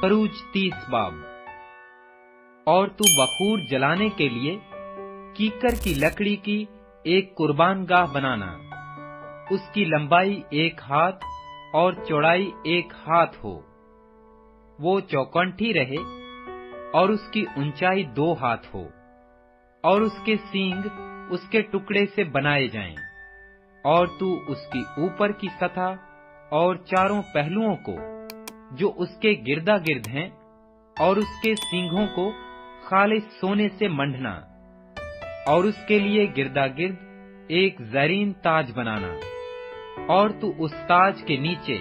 खरूज 30 बाब। और तू बखूर जलाने के लिए कीकर की लकड़ी की एक कुर्बान गाह बनाना। उसकी लंबाई 1 हाथ और चौड़ाई 1 हाथ हो। वो चौकंठी रहे और उसकी ऊंचाई 2 हाथ हो, और उसके सींग उसके टुकड़े से बनाए जाएं। और तू उसकी ऊपर की सतह और चारों पहलुओं को जो उसके गिरदा गिर्द हैं और उसके सींगों को खालिस सोने से मंडना। और उसके लिए गिरदा गिर्द एक जरीन ताज बनाना। और तू उस ताज के नीचे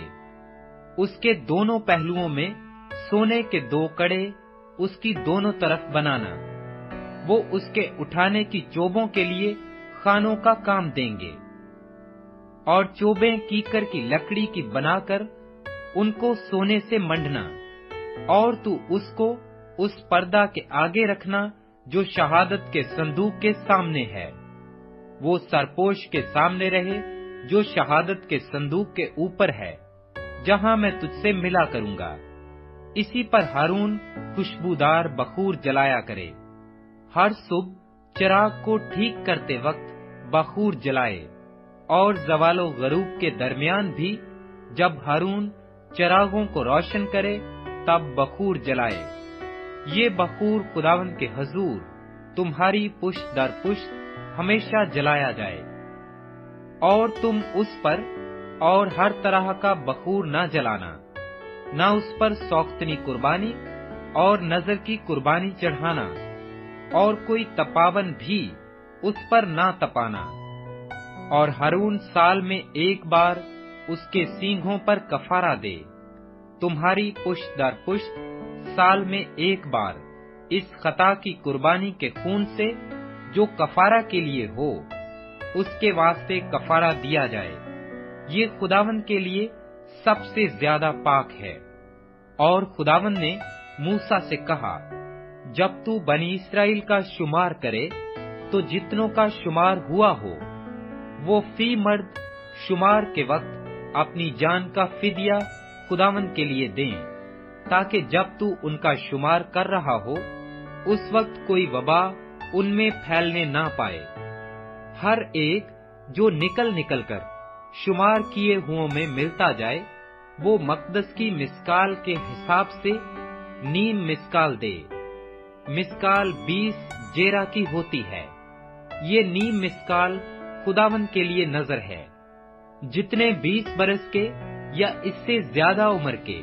उसके दोनों पहलुओं में सोने के 2 कड़े उसकी दोनों तरफ बनाना। वो उसके उठाने की चोबों के लिए खानों का काम देंगे। और चोबें कीकर की लकड़ी की बनाकर उनको सोने से मंडना। और तू उसको उस पर्दा के आगे रखना जो शहादत के संदूक के सामने है। वो सरपोश के सामने रहे जो शहादत के संदूक के ऊपर है, जहां मैं तुझसे मिला करूंगा। इसी पर हारून खुशबूदार बखूर जलाया करे। हर सुबह चिराग को ठीक करते वक्त बखूर जलाए। और जवालो गरूब के दरमियान भी जब हारून चिरागों को रोशन करे तब बखूर जलाए। ये बखूर खुदावंद के हजूर तुम्हारी पुश्त दर पुश्त हमेशा जलाया जाए। और तुम उस पर और हर तरह का बखूर न जलाना, न उस पर सौख्तनी कुर्बानी और नजर की कुर्बानी चढ़ाना, और कोई तपावन भी उस पर ना तपाना। और हारून साल में 1 बार उसके सींगों पर कफारा दे। तुम्हारी पुश्त दर पुश्त साल में 1 बार इस खता की कुर्बानी के खून से जो कफारा के लिए हो, उसके वास्ते कफारा दिया जाए। ये खुदावंद के लिए सबसे ज्यादा पाक है। और खुदावंद ने मूसा से कहा, जब तू बनी इस्राएल का शुमार करे तो जितनों का शुमार हुआ हो, वो फी मर्द शुमार के वक्त अपनी जान का फिदिया खुदावंद के लिए दें, ताकि जब तू उनका शुमार कर रहा हो उस वक्त कोई वबा उनमें फैलने ना पाए। हर एक जो निकल निकल कर शुमार किए हुओं में मिलता जाए, वो मकदस की मिस्काल के हिसाब से नीम मिस्काल दे। मिस्काल 20 जेरा की होती है। ये नीम मिस्काल खुदावंद के लिए नजर है। जितने 20 बरस के या इससे ज्यादा उम्र के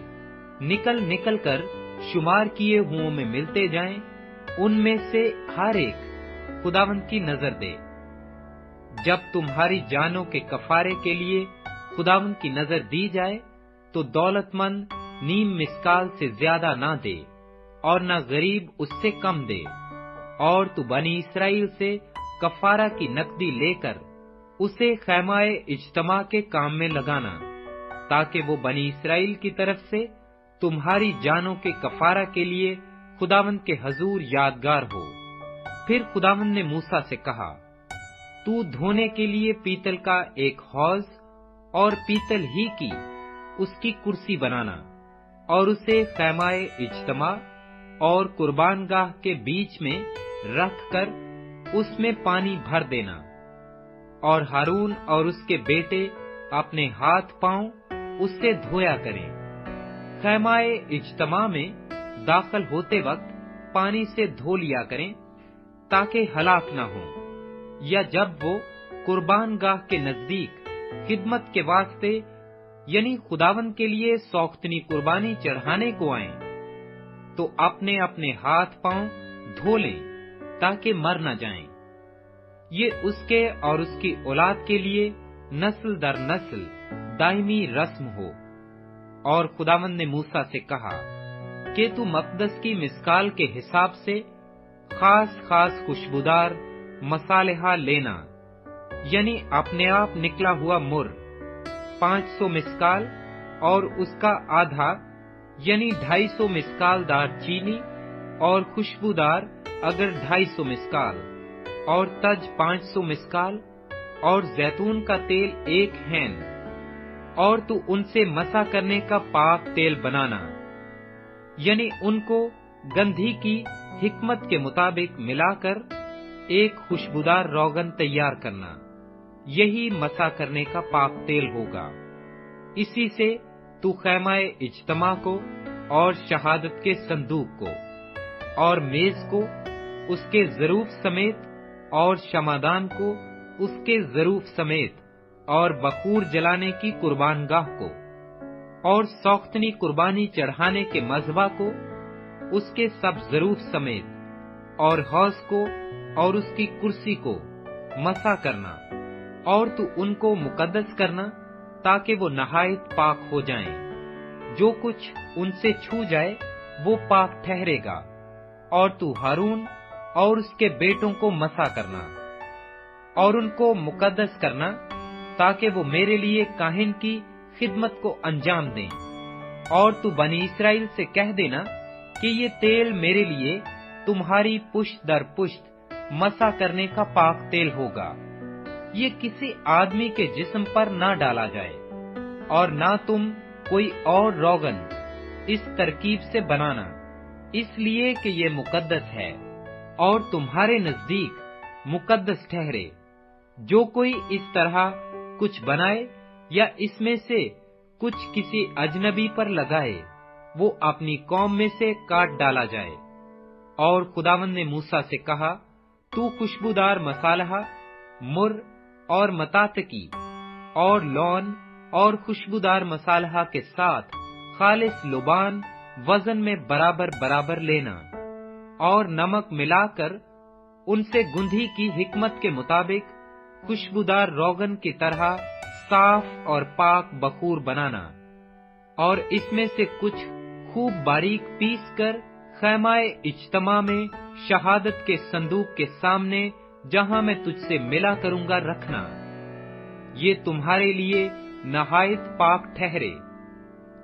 निकल निकल कर शुमार किए हुओं में मिलते जाएं, उनमें से हर एक खुदावंद की नजर दे। जब तुम्हारी जानों के कफारे के लिए खुदावंद की नजर दी जाए, तो दौलतमंद नीम मिस्काल से ज्यादा ना दे और न गरीब उससे कम दे। और तू बनी इस्राएल से कफारा की नकदी लेकर उसे खैमाए इज्तमा के काम में लगाना, ताकि वो बनी इस्राएल की तरफ से तुम्हारी जानों के कफारा के लिए खुदावंद के हजूर यादगार हो। फिर खुदावंद ने मूसा से कहा, तू धोने के लिए पीतल का एक हौज और पीतल ही की उसकी कुर्सी बनाना, और उसे खैमाए इज्तमा और कुर्बान गाह के बीच में रख कर उसमें पानी भर देना। और हारून और उसके बेटे अपने हाथ पांव उससे धोया करें। खैमाए इज्तमा में दाखिल होते वक्त पानी से धो लिया करें, ताकि हलाक न हो। या जब वो कुर्बान गाह के नजदीक खिदमत के वास्ते यानी खुदावंद के लिए सौख्तनी कुर्बानी चढ़ाने को आएं, तो अपने अपने हाथ पांव धो लें, ताकि मर न जाएं। ये उसके और उसकी औलाद के लिए नस्ल दर नस्ल दायमी रस्म हो। और खुदावंद ने मूसा से कहा कि तू मकदस की मिस्काल के हिसाब से खास खास खुशबूदार मसालेहा लेना, यानी अपने आप निकला हुआ मुर 500 मिस्काल, और उसका आधा यानी 250 मिस्काल दालचीनी, और खुशबूदार अगर 250 मिस्काल, और तज 500 मिस्काल, और जैतून का तेल 1 हैन। और तू उनसे मसा करने का पाक तेल बनाना। یعنی ان کو گندھی کی حکمت کے مطابق ملا کر ایک خوشبودار روغن تیار کرنا، یہی مسح کرنے کا پاک تیل ہوگا۔ اسی سے تو خیمہ اجتماع کو اور شہادت کے صندوق کو اور میز کو اس کے ظروف سمیت اور شمعدان کو اس کے ظروف سمیت اور بخور جلانے کی قربان گاہ کو اور سوختنی قربانی چڑھانے کے مذبح کو اس کے سب ظروف سمیت اور حوض کو اور اس کی کرسی کو مسح کرنا، اور تو ان کو مقدس کرنا تاکہ وہ نہایت پاک ہو جائیں۔ جو کچھ ان سے چھو جائے وہ پاک ٹھہرے گا، اور تو ہارون اور اس کے بیٹوں کو مسح کرنا اور ان کو مقدس کرنا تاکہ وہ میرے لیے کاہن کی خدمت کو انجام دیں۔ اور تو بنی اسرائیل سے کہہ دینا کہ یہ تیل میرے لیے تمہاری پشت در پشت مسح کرنے کا پاک تیل ہوگا، یہ کسی آدمی کے جسم پر نہ ڈالا جائے، اور نہ تم کوئی اور روغن اس ترکیب سے بنانا، اس لیے کہ یہ مقدس ہے اور تمہارے نزدیک مقدس ٹھہرے۔ جو کوئی اس طرح کچھ بنائے یا اس میں سے کچھ کسی اجنبی پر لگائے، وہ اپنی قوم میں سے کاٹ ڈالا جائے۔ اور خداوند نے موسیٰ سے کہا، تو خوشبودار مصالحہ، مر اور متاتکی اور لون اور خوشبودار مصالحہ کے ساتھ خالص لبان وزن میں برابر برابر لینا، اور نمک ملا کر ان سے گندھی کی حکمت کے مطابق خوشبودار روغن کی طرح صاف اور پاک بخور بنانا، اور اس میں سے کچھ خوب باریک پیس کر خیمہ اجتماع میں شہادت کے صندوق کے سامنے جہاں میں تجھ سے ملا کروں گا رکھنا، یہ تمہارے لیے نہایت پاک ٹھہرے۔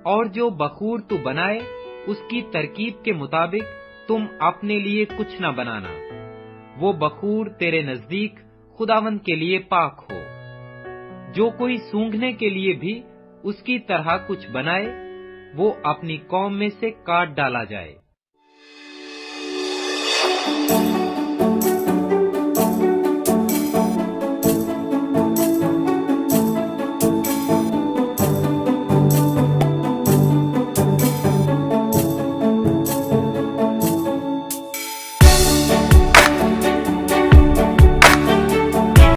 اور جو بخور تو بنائے اس کی ترکیب کے مطابق تم اپنے لیے کچھ نہ بنانا، وہ بخور تیرے نزدیک خداوند کے لیے پاک ہو۔ جو کوئی سونگھنے کے لیے بھی اس کی طرح کچھ بنائے، وہ اپنی قوم میں سے کاٹ ڈالا جائے۔